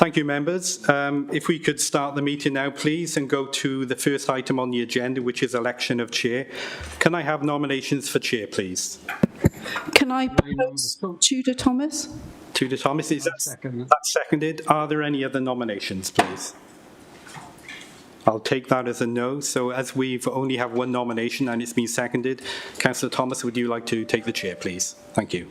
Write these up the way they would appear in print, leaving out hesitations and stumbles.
Thank you, members. If we could start the meeting now, please, and go to the first item on the agenda, which is election of chair. Can I have nominations for chair, please? Can I propose Tudor Thomas? Tudor Thomas, is that seconded? Are there any other nominations, please? I'll take that as a no. So as we've only have one nomination and it's been seconded, Councillor Thomas, would you like to take the chair, please? Thank you.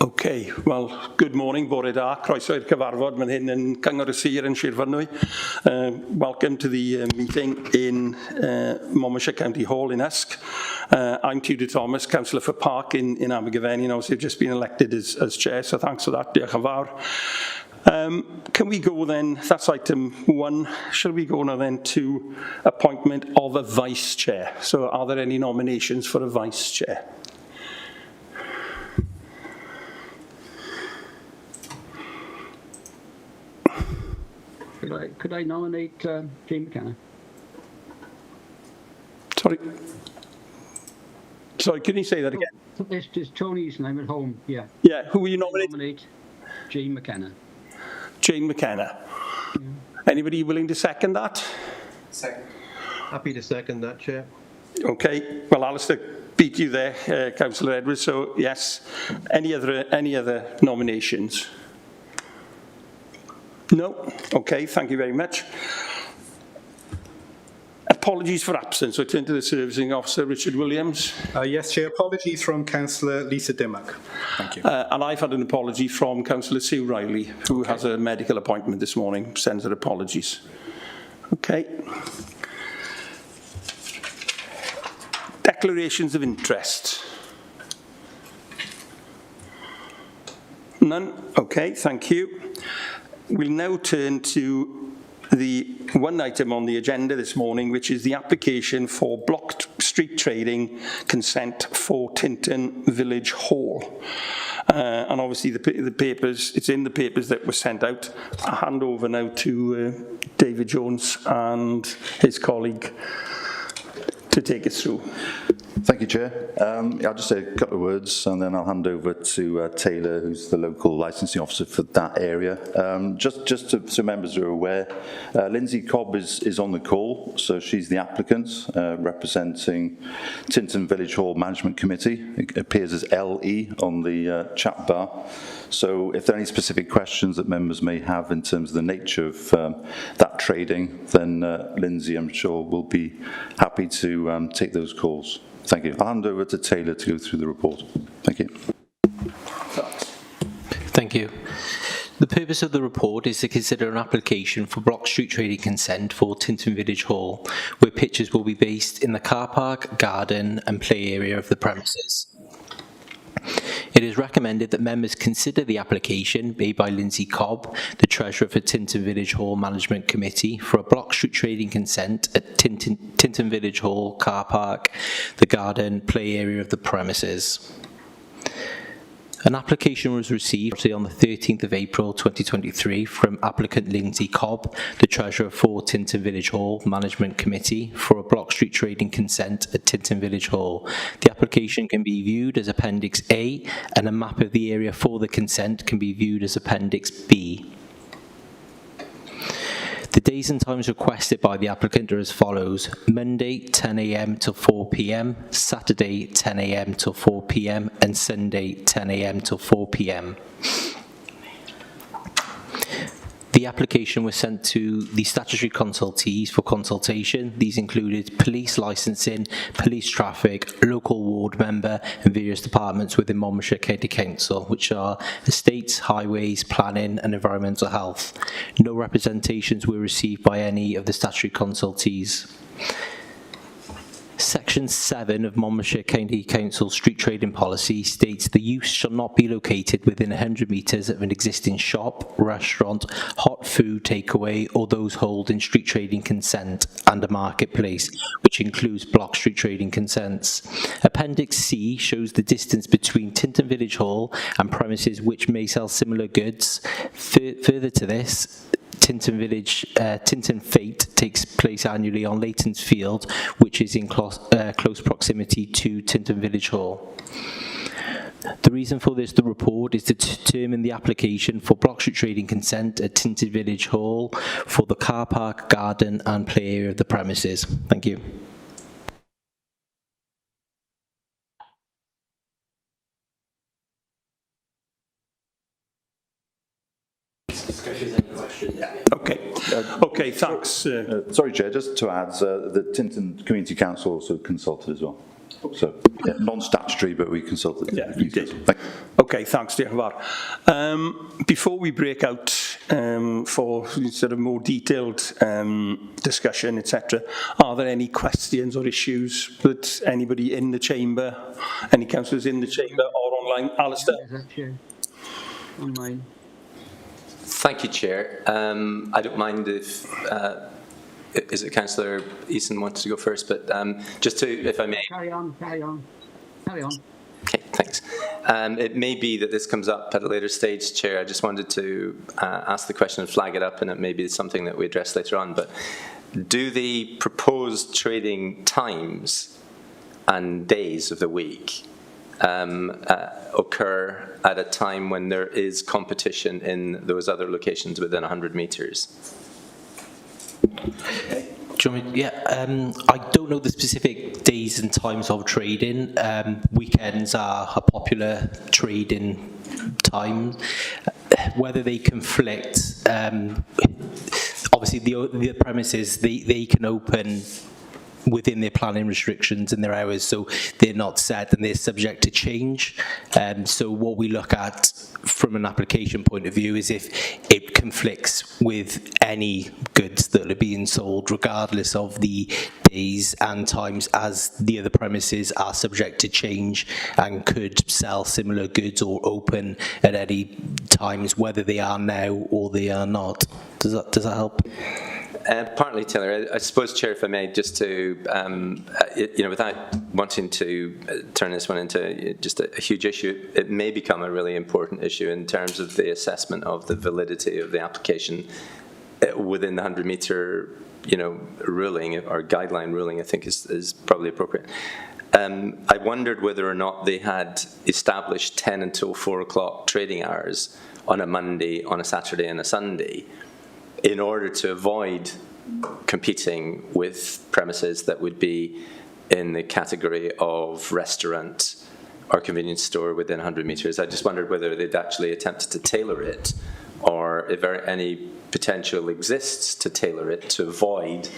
Okay, well, good morning, bore da, croeso i'r cyfarfod man hyn yn Cyngor y Sir yn Sir Fynwy. Welcome to the meeting in Monmouthshire County Hall in Usk. I'm Tudor Thomas, Councillor for Park in Abergavenny, and obviously I've just been elected as chair, so thanks for that, diolch yn fawr. Can we go then, that's item 1, shall we go now then to appointment of a vice chair? So are there any nominations for a vice chair? Could I nominate Jane McKenna? Sorry, can you say that again? This is Tony's and I'm at home, yeah. Yeah, who will you nominate? Nominate Jane McKenna. Jane McKenna. Yeah. Anybody willing to second that? Second. Happy to second that, Chair. Okay, well, Alistair beat you there, Councillor Edwards, so yes. Any other nominations? No? Okay, thank you very much. Apologies for absence. So I turn to the Servicing Officer, Richard Williams. Yes, Chair. Apologies from Councillor Lisa Dimmock. Thank you. And I've had an apology from Councillor Sue Riley, who has a medical appointment this morning, sends her apologies. Okay. Declarations of interest. None? Okay, thank you. We'll now turn to the one item on the agenda this morning, which is the application for block street trading consent for Tintern Village Hall. And obviously the papers, it's in the papers that were sent out. I'll hand over now to David Jones and his colleague to take us through. Thank you, Chair. I'll just say a couple of words and then I'll hand over to Taylor, who's the local licensing officer for that area. Just so members are aware, Lindsay Cobb is on the call, so she's the applicant representing Tintern Village Hall Management Committee. It appears as LE on the chat bar. So if there are any specific questions that members may have in terms of the nature of that trading, then Lindsay, I'm sure, will be happy to take those calls. Thank you. I'll hand over to Taylor to go through the report. Thank you. Thank you. The purpose of the report is to consider an application for block street trading consent for Tintern Village Hall, where pitches will be based in the car park, garden and play area of the premises. It is recommended that members consider the application made by Lindsay Cobb, the Treasurer for Tintern Village Hall Management Committee, for a block street trading consent at Tintern Village Hall car park, the garden, play area of the premises. An application was received on the 13th of April 2023 from applicant Lindsay Cobb, the Treasurer for Tintern Village Hall Management Committee, for a block street trading consent at Tintern Village Hall. The application can be viewed as Appendix A, and a map of the area for the consent can be viewed as Appendix B. The days and times requested by the applicant are as follows: Monday 10 a.m. till 4 p.m, Saturday 10 a.m. till 4 p.m, and Sunday 10 a.m. till 4 p.m. The application was sent to the statutory consultees for consultation. These included police licensing, police traffic, local ward member, and various departments within Monmouthshire County Council, which are estates, highways, planning, and environmental health. No representations were received by any of the statutory consultees. Section 7 of Monmouthshire County Council Street Trading Policy states the use shall not be located within 100 metres of an existing shop, restaurant, hot food takeaway, or those holding street trading consent and a marketplace, which includes block street trading consents. Appendix C shows the distance between Tintern Village Hall and premises which may sell similar goods. Further to this, Tintern Fete takes place annually on Leighton's Field, which is in close proximity to Tintern Village Hall. The reason for the report is to determine the application for block street trading consent at Tintern Village Hall for the car park, garden and play area of the premises. Thank you. Okay, thanks. Sorry, Chair, just to add, the Tintern Community Council also consulted as well. So, yeah, non-statutory, but we consulted. Yeah, you did. Thank you. Okay, thanks, diolch yn fawr. Before we break out for sort of more detailed discussion, etc., are there any questions or issues that anybody in the chamber, any councillors in the chamber or online? Alistair? Is that Chair? Online. Thank you, Chair. I don't mind if, is it Councillor Easton wanted to go first, but just to, if I may. Carry on. Okay, thanks. It may be that this comes up at a later stage, Chair. I just wanted to ask the question and flag it up, and it may be something that we address later on. But do the proposed trading times and days of the week occur at a time when there is competition in those other locations within 100 metres? Do you want me, I don't know the specific days and times of trading. Weekends are a popular trading time. Whether they conflict, obviously the premises, they can open within their planning restrictions and their hours, so they're not set and they're subject to change. So what we look at from an application point of view is if it conflicts with any goods that are being sold, regardless of the days and times, as the other premises are subject to change and could sell similar goods or open at any times, whether they are now or they are not. Does that help? Partly, Taylor. I suppose, Chair, if I may, just to, without wanting to turn this one into just a huge issue, it may become a really important issue in terms of the assessment of the validity of the application within the 100-metre, ruling or guideline ruling. I think is probably appropriate. I wondered whether or not they had established 10 until 4 o'clock trading hours on a Monday, on a Saturday, and a Sunday, in order to avoid competing with premises that would be in the category of restaurant or convenience store within 100 metres. I just wondered whether they'd actually attempted to tailor it, or if any potential exists to tailor it to avoid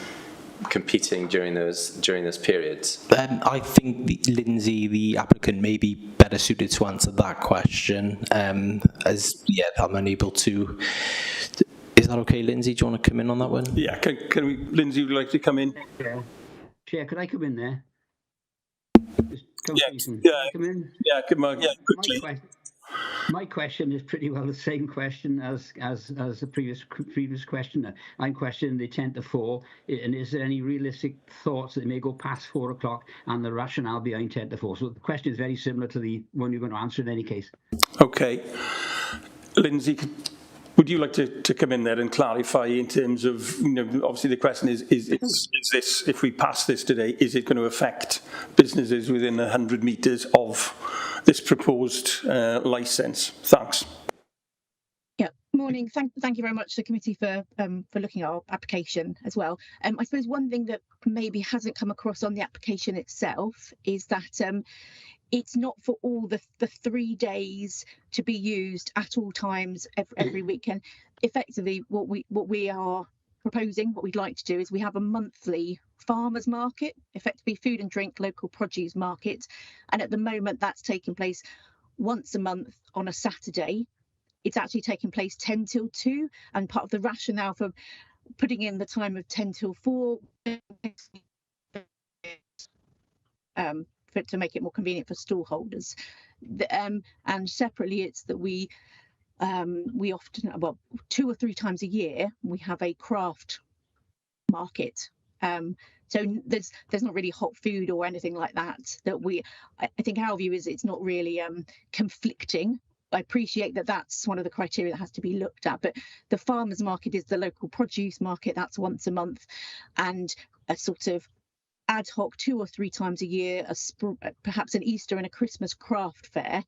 competing during those periods. I think Lindsay, the applicant, may be better suited to answer that question. I'm unable to. Is that okay, Lindsay? Do you want to come in on that one? Yeah, can we, Lindsay, would you like to come in? Chair, could I come in there? Come in? Yeah, come on, quickly. My question is pretty well the same question as the previous questioner. I'm questioning the 10 to 4, and is there any realistic thoughts that it may go past 4 o'clock and the rationale behind 10 to 4? So the question is very similar to the one you're going to answer in any case. Okay. Lindsay, would you like to come in there and clarify in terms of, obviously the question is this, if we pass this today, is it going to affect businesses within 100 metres of this proposed licence? Thanks. Yeah, morning. Thank you very much to the committee for looking at our application as well. I suppose one thing that maybe hasn't come across on the application itself is that it's not for all the 3 days to be used at all times every weekend. Effectively, what we are proposing, what we'd like to do, is we have a monthly farmers market, effectively food and drink local produce market, and at the moment that's taking place once a month on a Saturday. It's actually taking place 10 till 2, and part of the rationale for putting in the time of 10 till 4 to make it more convenient for stall holders. And separately, it's that we often, well, 2 or 3 times a year, we have a craft market. So there's not really hot food or anything like that I think our view is it's not really conflicting. I appreciate that that's one of the criteria that has to be looked at, but the farmers market is the local produce market. That's once a month, and a sort of ad hoc 2 or 3 times a year, perhaps an Easter and a Christmas craft fair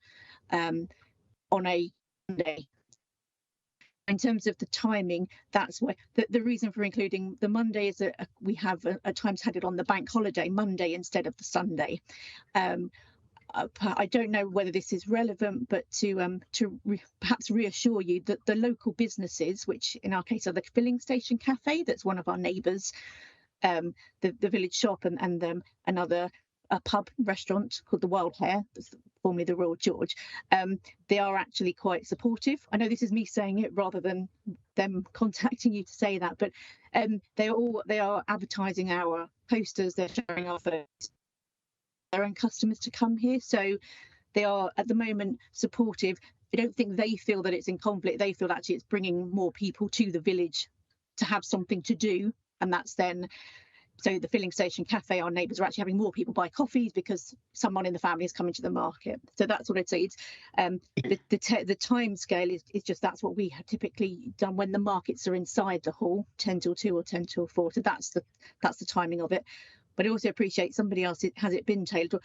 on a Monday. In terms of the timing, that's where the reason for including the Monday is that we have at times had it on the bank holiday Monday instead of the Sunday. I don't know whether this is relevant, but to perhaps reassure you that the local businesses, which in our case are the Filling Station Cafe, that's one of our neighbours, the village shop, and another pub restaurant called the Wild Hare, formerly the Royal George, they are actually quite supportive. I know this is me saying it rather than them contacting you to say that, but they are advertising our posters, they're sharing our photos, their own customers to come here. So they are at the moment supportive. I don't think they feel that it's in conflict. They feel actually it's bringing more people to the village to have something to do, and that's then. So the Filling Station Cafe, our neighbours, are actually having more people buy coffees because someone in the family is coming to the market. So that's what I'd say. It's the time scale is just that's what we have typically done when the markets are inside the hall, 10 till 2 or 10 till 4. So that's the timing of it. But I also appreciate somebody else has it been tailored.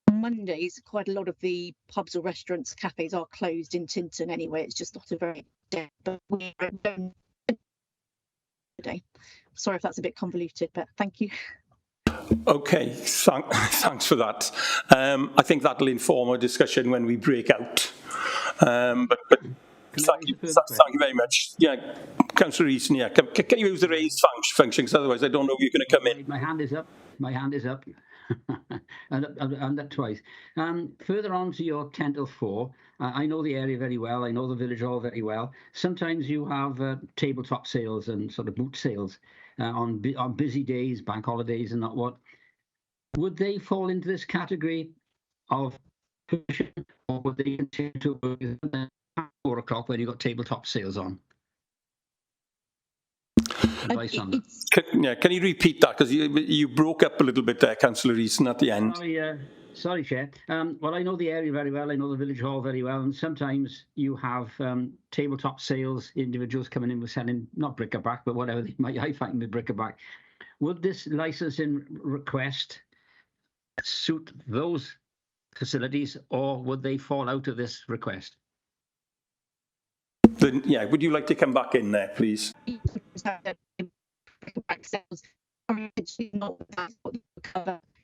Mondays, quite a lot of the pubs or restaurants, cafes are closed in Tintern anyway. It's just not a very day. But we're today. Sorry if that's a bit convoluted, but thank you. Okay, thanks for that. I think that'll inform our discussion when we break out. But thank you very much. Yeah, Councillor Easton, yeah. Can you use the raised function? Because otherwise I don't know if you're going to come in. My hand is up. My hand is up. and that twice. Further on to your 10 till 4, I know the area very well. I know the village hall very well. Sometimes you have tabletop sales and sort of boot sales on busy days, bank holidays and that what. Would they fall into this category of pushing, or would they continue to work at 4 o'clock when you've got tabletop sales on? Advice on that. Can you repeat that? Because you broke up a little bit there, Councillor Easton, at the end. Sorry, Chair. Well, I know the area very well. I know the village hall very well. And sometimes you have tabletop sales, individuals coming in with selling, not bric-a-brac, but whatever they might I find with bric-a-brac. Would this licensing request suit those facilities, or would they fall out of this request? Then, yeah, would you like to come back in there, please?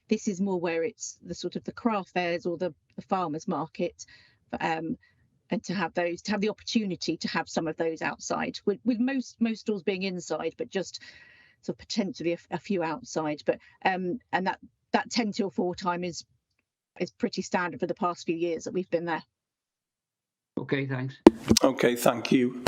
This is more where it's the sort of the craft fairs or the farmers market, and to have the opportunity to have some of those outside. With most stalls being inside, but just sort of potentially a few outside. But and that 10 till 4 time is pretty standard for the past few years that we've been there. Okay, thanks. Okay, thank you.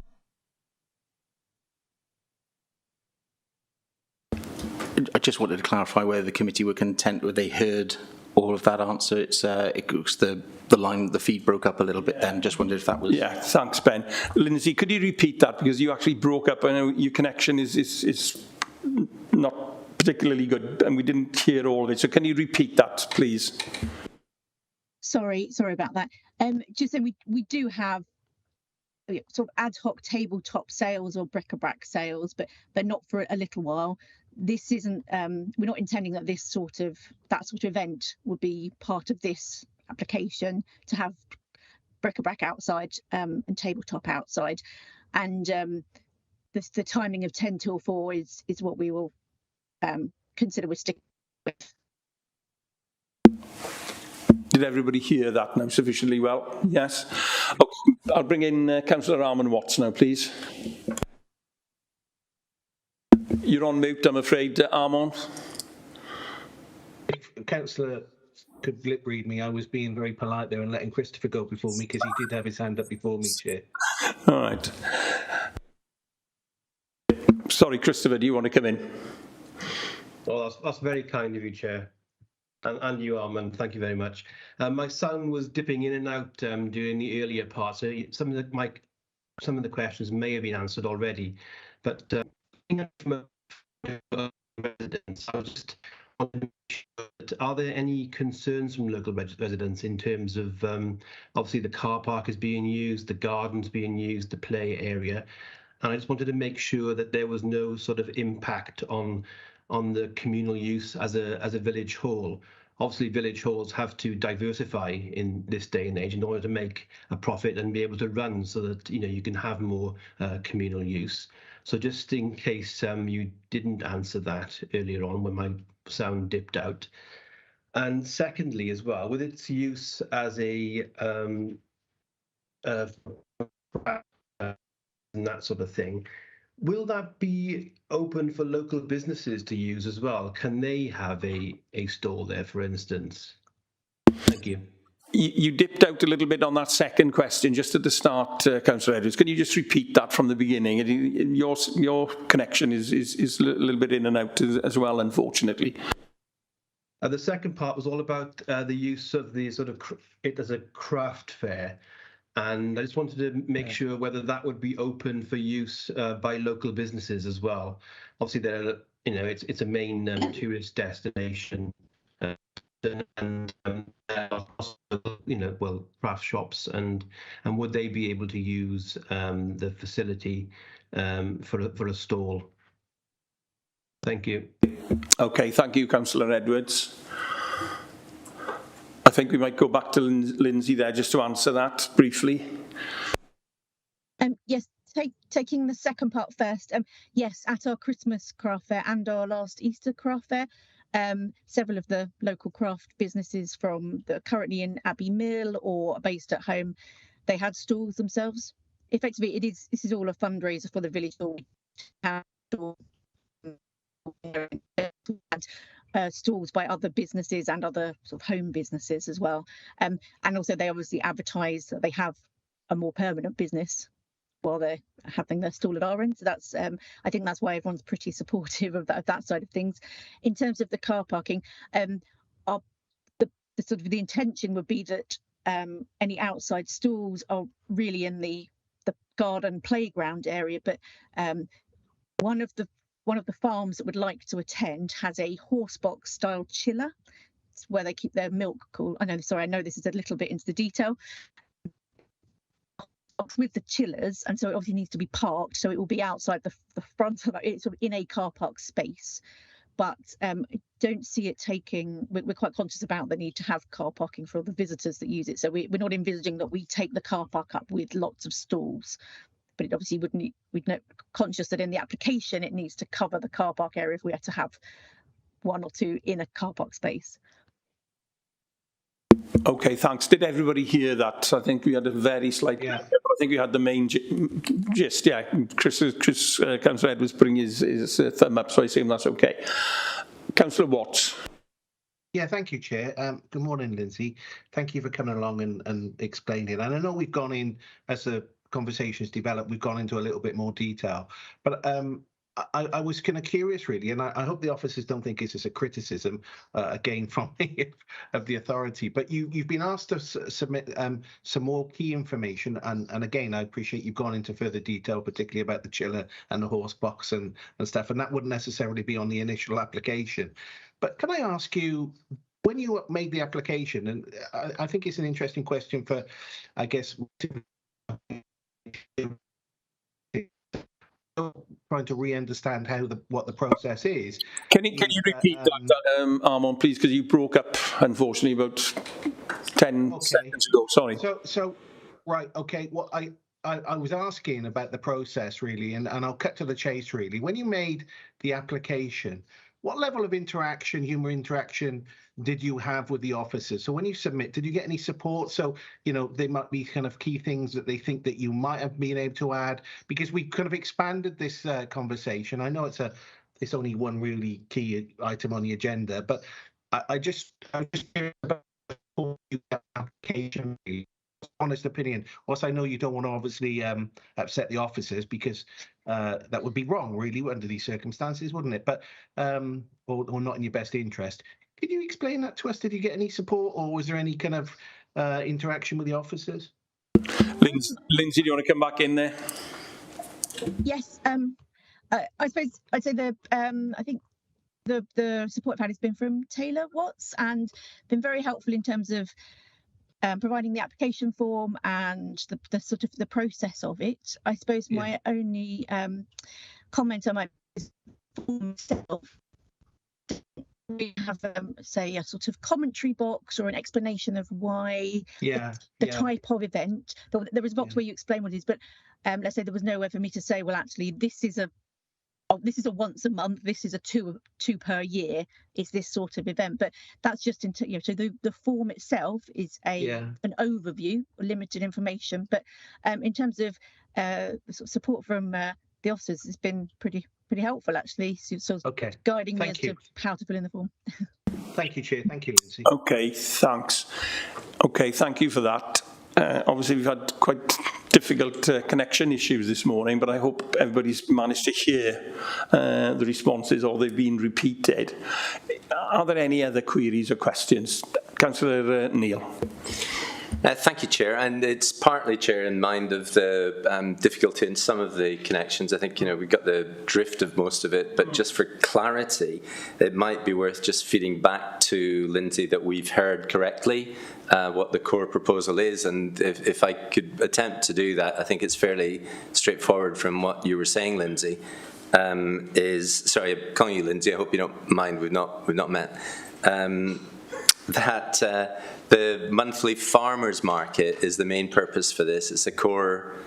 I just wanted to clarify whether the committee were content with they heard all of that answer. It's it was the line, the feed broke up a little bit then. Just wondered if that was... Yeah, thanks, Ben. Lindsay, could you repeat that? Because you actually broke up. I know your connection is not particularly good and we didn't hear all of it. So can you repeat that, please? Sorry about that. Just saying we do have sort of ad hoc tabletop sales or bric-a-brac sales, but not for a little while. This isn't. We're not intending that that sort of event would be part of this application, to have bric-a-brac outside and tabletop outside, and the timing of 10 till 4 is what we will consider we're sticking with. Did everybody hear that now sufficiently well? Yes. Okay, I'll bring in Councillor Armand Watts now, please. You're on mute, I'm afraid, Armand. If Councillor could lip read me, I was being very polite there and letting Christopher go before me because he did have his hand up before me, Chair. All right. Sorry, Christopher, do you want to come in? Well, that's very kind of you, Chair. And you, Armand, thank you very much. My sound was dipping in and out during the earlier part, so some of the questions may have been answered already. But from a residents, I was just wondering, are there any concerns from local residents in terms of obviously the car park is being used, the gardens being used, the play area, and I just wanted to make sure that there was no sort of impact on the communal use as a village hall. Obviously, village halls have to diversify in this day and age in order to make a profit and be able to run, so that you can have more communal use. So just in case you didn't answer that earlier on when my sound dipped out. And secondly, as well, with its use as a and that sort of thing, will that be open for local businesses to use as well? Can they have a stall there, for instance? Thank you. You dipped out a little bit on that second question just at the start, Councillor Edwards. Can you just repeat that from the beginning? Your connection is a little bit in and out as well, unfortunately. The second part was all about the use of the sort of it as a craft fair. And I just wanted to make sure whether that would be open for use by local businesses as well. Obviously, it's a main tourist destination, and well, craft shops, and would they be able to use the facility for a stall? Thank you. Okay, thank you, Councillor Edwards. I think we might go back to Lindsay there just to answer that briefly. Yes, taking the second part first. Yes, at our Christmas craft fair and our last Easter craft fair, several of the local craft businesses from that are currently in Abbey Mill or based at home, they had stalls themselves. Effectively, this is all a fundraiser for the village hall. Stalls by other businesses and other sort of home businesses as well, and also they obviously advertise that they have a more permanent business while they're having their stall at our end. So that's I think that's why everyone's pretty supportive of that side of things. In terms of the car parking, the sort of the intention would be that any outside stalls are really in the garden playground area, but one of the farms that would like to attend has a horse box style chiller. It's where they keep their milk cool. I know this is a little bit into the detail. With the chillers, and so it obviously needs to be parked, so it will be outside the front of it, sort of in a car park space. But I don't see it taking. We're quite conscious about the need to have car parking for all the visitors that use it. So we're not envisaging that we take the car park up with lots of stalls. But it obviously would need, we're conscious that in the application it needs to cover the car park area if we had to have one or two in a car park space. Okay, thanks. Did everybody hear that? I think we had a very slight, but I think we had the main gist. Yeah, Councillor Edwards putting his thumb up, so I assume that's okay. Councillor Watts. Yeah, thank you, Chair. Good morning, Lindsay. Thank you for coming along and explaining. And I know we've gone in as the conversations developed, we've gone into a little bit more detail, but I was kind of curious, really, and I hope the officers don't think this is a criticism again from me of the authority, but you've been asked to submit some more key information, and again, I appreciate you've gone into further detail, particularly about the chiller and the horse box and stuff, and that wouldn't necessarily be on the initial application. But can I ask you, when you made the application, and I think it's an interesting question for, I guess, trying to re-understand what the process is. Can you repeat that, Armand, please, because you broke up, unfortunately, about 10 seconds ago. Sorry. So right, okay. Well, I was asking about the process, really, and I'll cut to the chase, really. When you made the application, what level of human interaction did you have with the officers? So when you submit, did you get any support? So, there might be kind of key things that they think that you might have been able to add, because we kind of expanded this conversation. I know it's only one really key item on the agenda, but I'm just curious about the application. Honest opinion. Whilst I know you don't want to obviously upset the officers, because that would be wrong, really, under these circumstances, wouldn't it? But or not in your best interest. Could you explain that to us? Did you get any support, or was there any kind of interaction with the officers? Lindsay, do you want to come back in there? Yes, I suppose I'd say I think the support I've had has been from Taylor Watts and been very helpful in terms of providing the application form and the sort of the process of it. I suppose my only comment on my form itself, we have say a sort of commentary box or an explanation of why the type of event. There was a box where you explain what it is, but let's say there was nowhere for me to say, well, actually, this is a once a month, this is a two per year, is this sort of event. But that's just so the form itself is an overview, limited information. But in terms of sort of support from the officers, has been pretty helpful, actually, sort of guiding me as to how to fill in the form. Thank you, Chair. Thank you, Lindsay. Okay, thanks. Okay, thank you for that. Obviously, we've had quite difficult connection issues this morning, but I hope everybody's managed to hear the responses, or they've been repeated. Are there any other queries or questions? Councillor Neil. Thank you, Chair. And it's partly, Chair, in mind of the difficulty in some of the connections. I think, we've got the drift of most of it, but just for clarity, it might be worth just feeding back to Lindsay that we've heard correctly what the core proposal is. And if I could attempt to do that, I think it's fairly straightforward from what you were saying, Lindsay. Sorry, I'm calling you Lindsay. I hope you don't mind. We've not met. The monthly farmers market is the main purpose for this. It's a core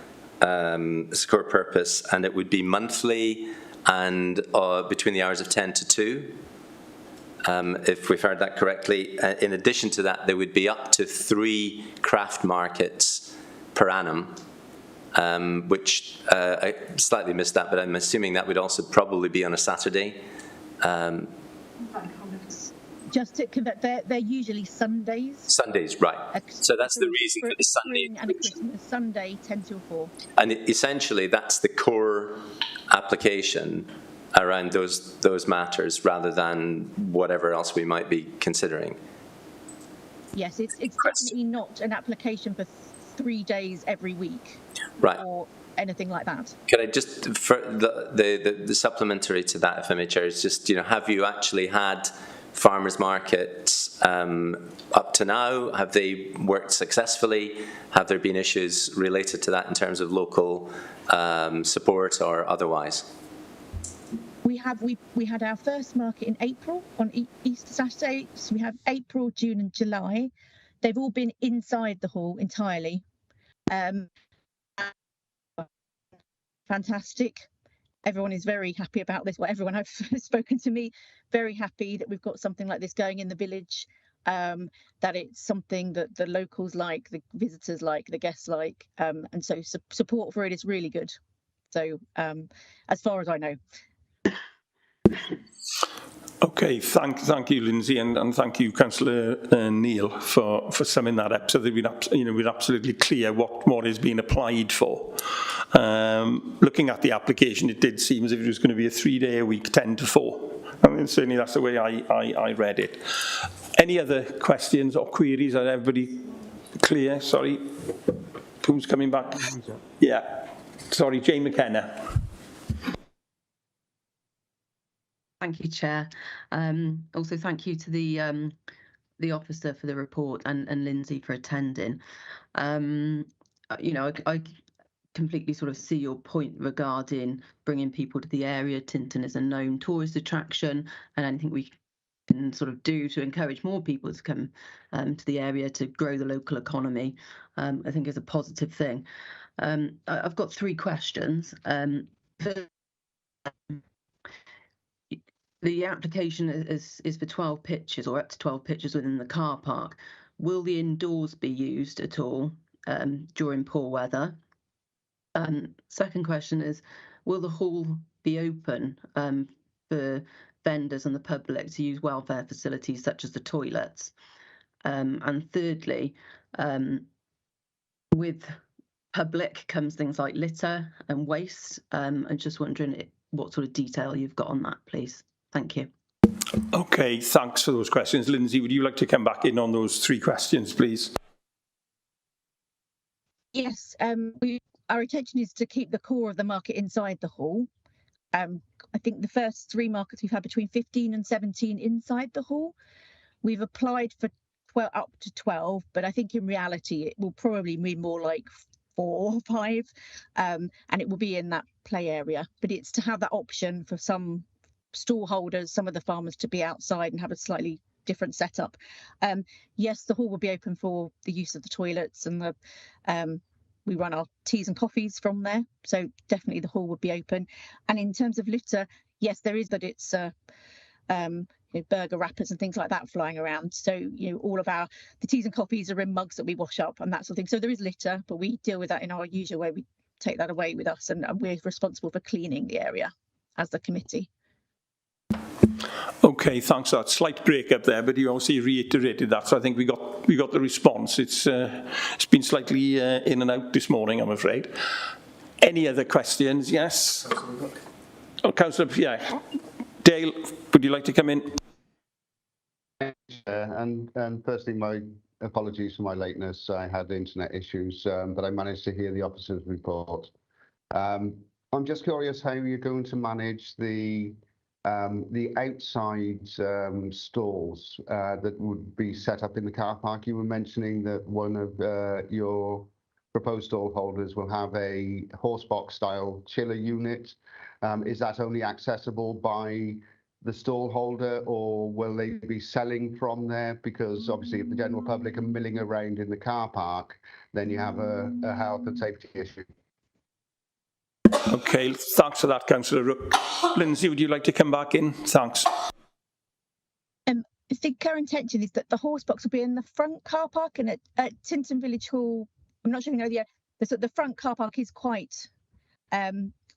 purpose, and it would be monthly and between the hours of 10 to 2. If we've heard that correctly. In addition to that, there would be up to 3 craft markets per annum, which I slightly missed that, but I'm assuming that would also probably be on a Saturday. Just to convert, they're usually Sundays. Sundays, right. So that's the reason for the Sunday. And a Christmas Sunday, 10 till 4. And essentially, that's the core application around those matters, rather than whatever else we might be considering. Yes, it's definitely not an application for 3 days every week, right, or anything like that. Could I just, for the supplementary to that, if I may, Chair, is just, have you actually had farmers markets up to now? Have they worked successfully? Have there been issues related to that in terms of local support or otherwise? We had our first market in April on Easter Saturday. So we have April, June and July. They've all been inside the hall entirely. Fantastic. Everyone is very happy about this. Well, everyone I've spoken to me, very happy that we've got something like this going in the village, that it's something that the locals like, the visitors like, the guests like, and so support for it is really good. So as far as I know. Okay, thank you, Lindsay, and thank you, Councillor Neil, for summing that up, so that we're absolutely clear what is being applied for. Looking at the application, it did seem as if it was going to be a 3-day-a-week, 10 to 4. I mean, certainly that's the way I read it. Any other questions or queries? Are everybody clear? Sorry, who's coming back? Yeah, sorry, Jane McKenna. Thank you, Chair. Also, thank you to the officer for the report and Lindsay for attending. I completely sort of see your point regarding bringing people to the area. Tintern is a known tourist attraction, and anything we can sort of do to encourage more people to come to the area to grow the local economy, I think is a positive thing. I've got 3 questions. The application is for 12 pitches, or up to 12 pitches within the car park. Will the indoors be used at all during poor weather? Second question is, will the hall be open for vendors and the public to use welfare facilities such as the toilets? And thirdly, with public comes things like litter and waste. I'm just wondering what sort of detail you've got on that, please. Thank you. Okay, thanks for those questions. Lindsay, would you like to come back in on those 3 questions, please? Yes, our intention is to keep the core of the market inside the hall. I think the first 3 markets we've had between 15 and 17 inside the hall. We've applied for up to 12, but I think in reality it will probably be more like 4 or 5, and it will be in that play area. But it's to have that option for some stall holders, some of the farmers to be outside and have a slightly different setup. Yes, the hall will be open for the use of the toilets and the we run our teas and coffees from there, so definitely the hall would be open. And in terms of litter, yes, there is, but it's burger wrappers and things like that flying around. So all of the teas and coffees are in mugs that we wash up and that sort of thing. So there is litter, but we deal with that in our usual way. We take that away with us, and we're responsible for cleaning the area as the committee. Okay, thanks for that. Slight break up there, but you obviously reiterated that, so I think we got the response. It's been slightly in and out this morning, I'm afraid. Any other questions? Yes. Oh, Councillor, yeah. Dale, would you like to come in? And firstly, my apologies for my lateness. I had internet issues, but I managed to hear the officer's report. I'm just curious how you're going to manage the outside stalls that would be set up in the car park. You were mentioning that one of your proposed stall holders will have a horse box style chiller unit. Is that only accessible by the stall holder, or will they be selling from there? Because obviously if the general public are milling around in the car park, then you have a health and safety issue. Okay, thanks for that, Councillor Rook. Lindsay, would you like to come back in? Thanks. The current intention is that the horse box will be in the front car park, and at Tinton Village Hall, I'm not sure if you know the front car park is quite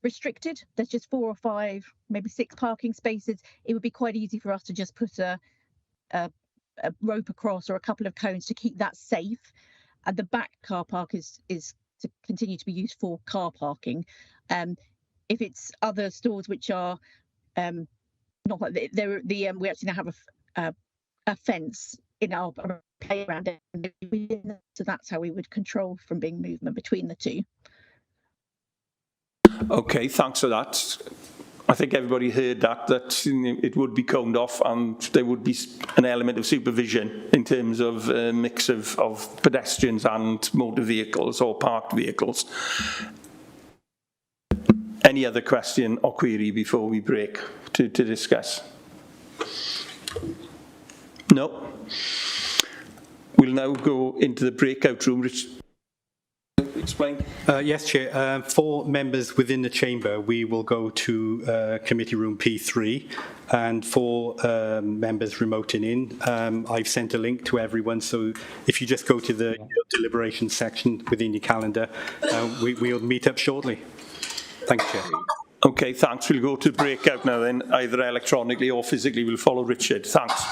restricted. There's just 4 or 5, maybe 6 parking spaces. It would be quite easy for us to just put a rope across or a couple of cones to keep that safe. And the back car park is to continue to be used for car parking. If it's other stores which are not like we actually now have a fence in our playground, so that's how we would control from being movement between the 2. Okay, thanks for that. I think everybody heard that it would be coned off, and there would be an element of supervision in terms of a mix of pedestrians and motor vehicles or parked vehicles. Any other question or query before we break to discuss? No? We'll now go into the breakout room. Explain. Yes, Chair. For members within the chamber, we will go to committee room P3, and for members remoting in, I've sent a link to everyone, so if you just go to the deliberation section within your calendar, we'll meet up shortly. Thank you, Chair. Okay, thanks. We'll go to breakout now then, either electronically or physically. We'll follow Richard. Thanks.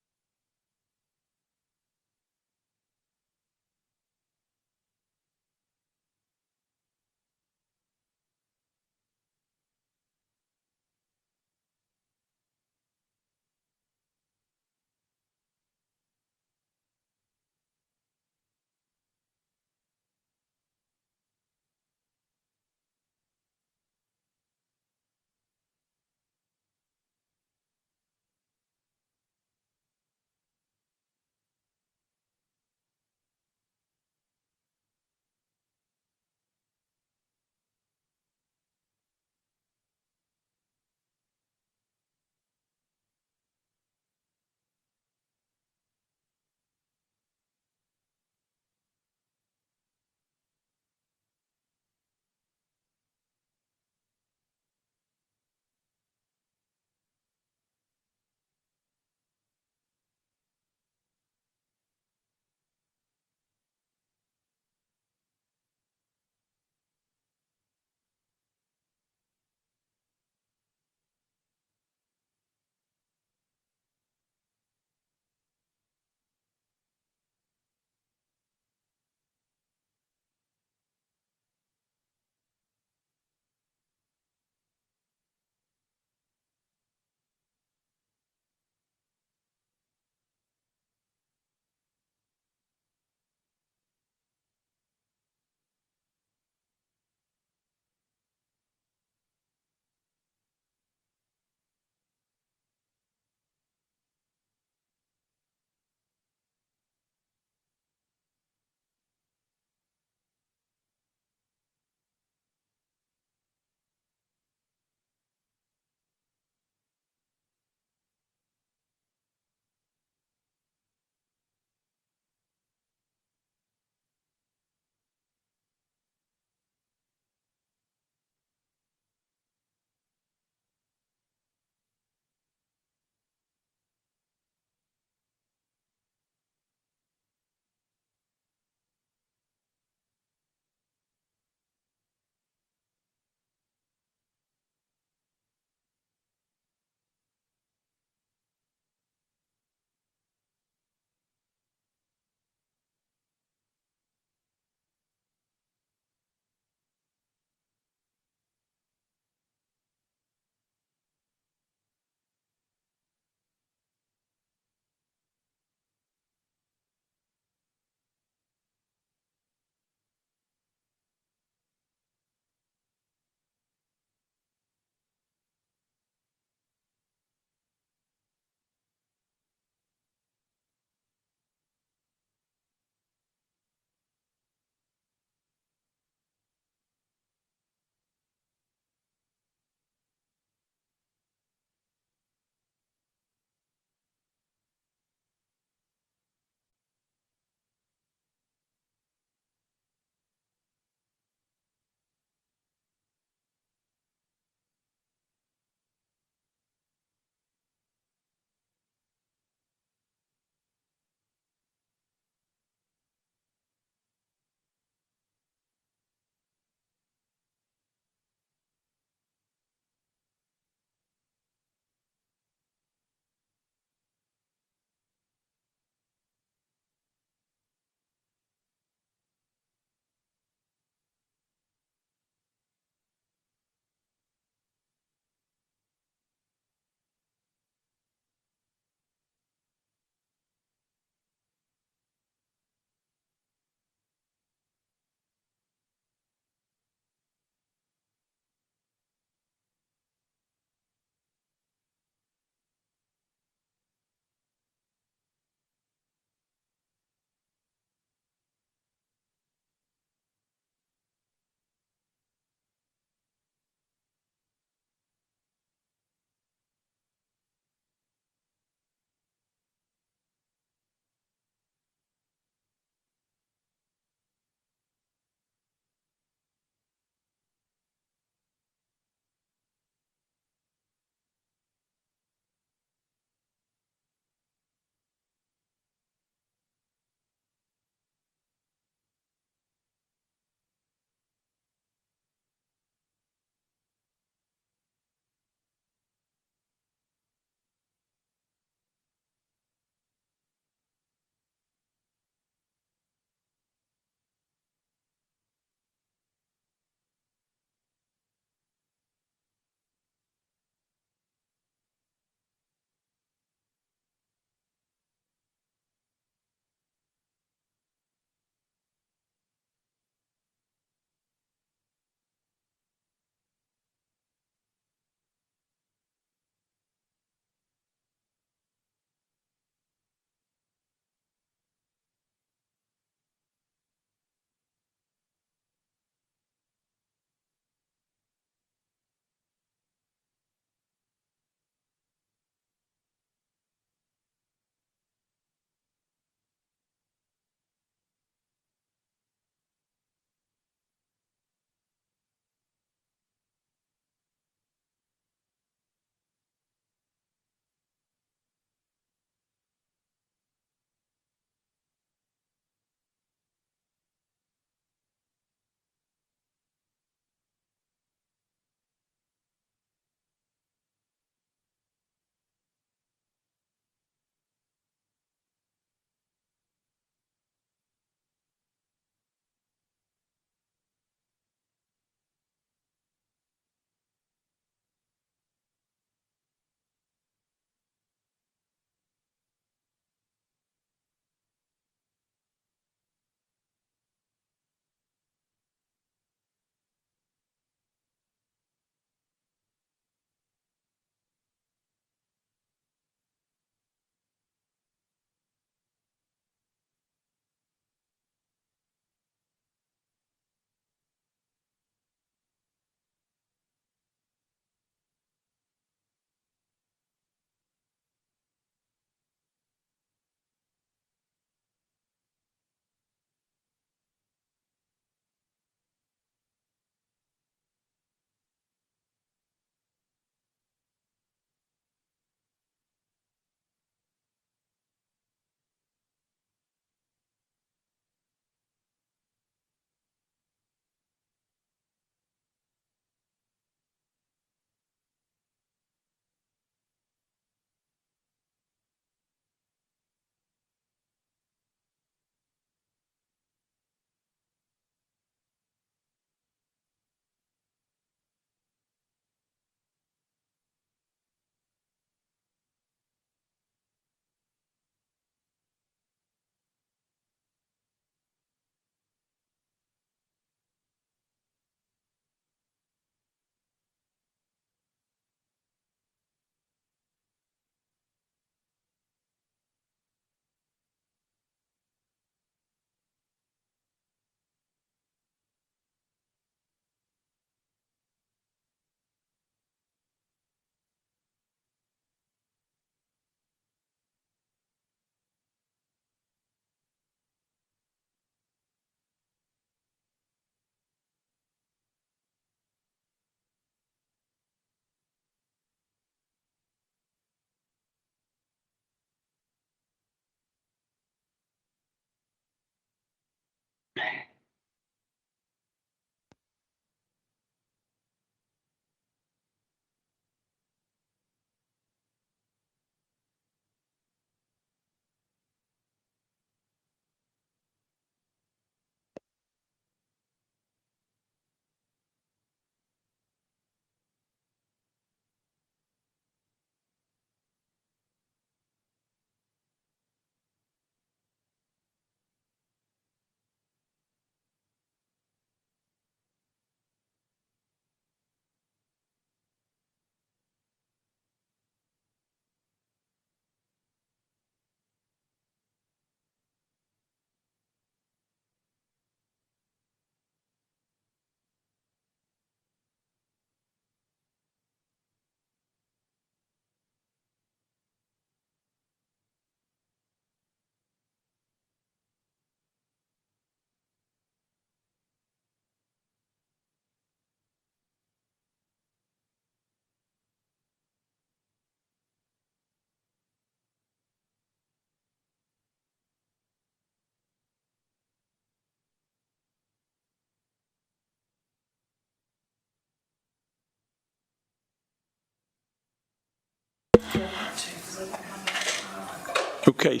Okay,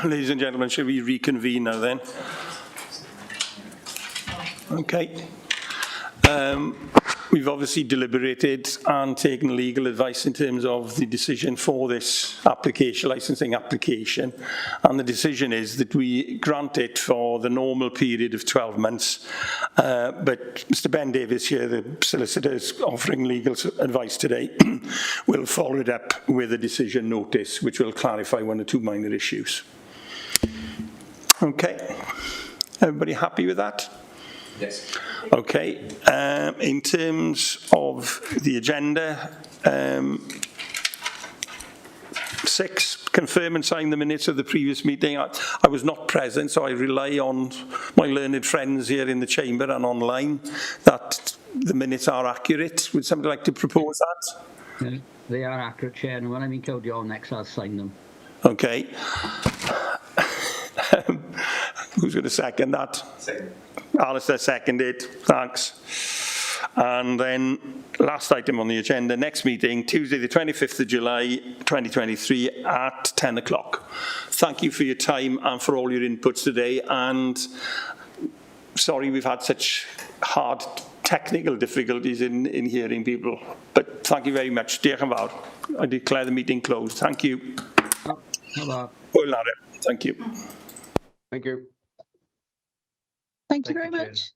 ladies and gentlemen, should we reconvene now then? Okay. We've obviously deliberated and taken legal advice in terms of the decision for this licensing application, and the decision is that we grant it for the normal period of 12 months. But Mr. Ben Davis here, the solicitor, is offering legal advice today, will follow it up with a decision notice which will clarify one or two minor issues. Okay, everybody happy with that? Yes. Okay, in terms of the agenda, 6, confirm and sign the minutes of the previous meeting. I was not present, so I rely on my learned friends here in the chamber and online that the minutes are accurate. Would somebody like to propose that? They are accurate, Chair, and when I'm in Cowdiol next, I'll sign them. Okay. Who's going to second that? Second. Alistair seconded, thanks. And then last item on the agenda, next meeting, Tuesday the 25th of July 2023 at 10 o'clock. Thank you for your time and for all your inputs today, and sorry we've had such hard technical difficulties in hearing people, but thank you very much. Diolch yn fawr. I declare the meeting closed. Thank you. Thank you. Thank you. Thank you very much.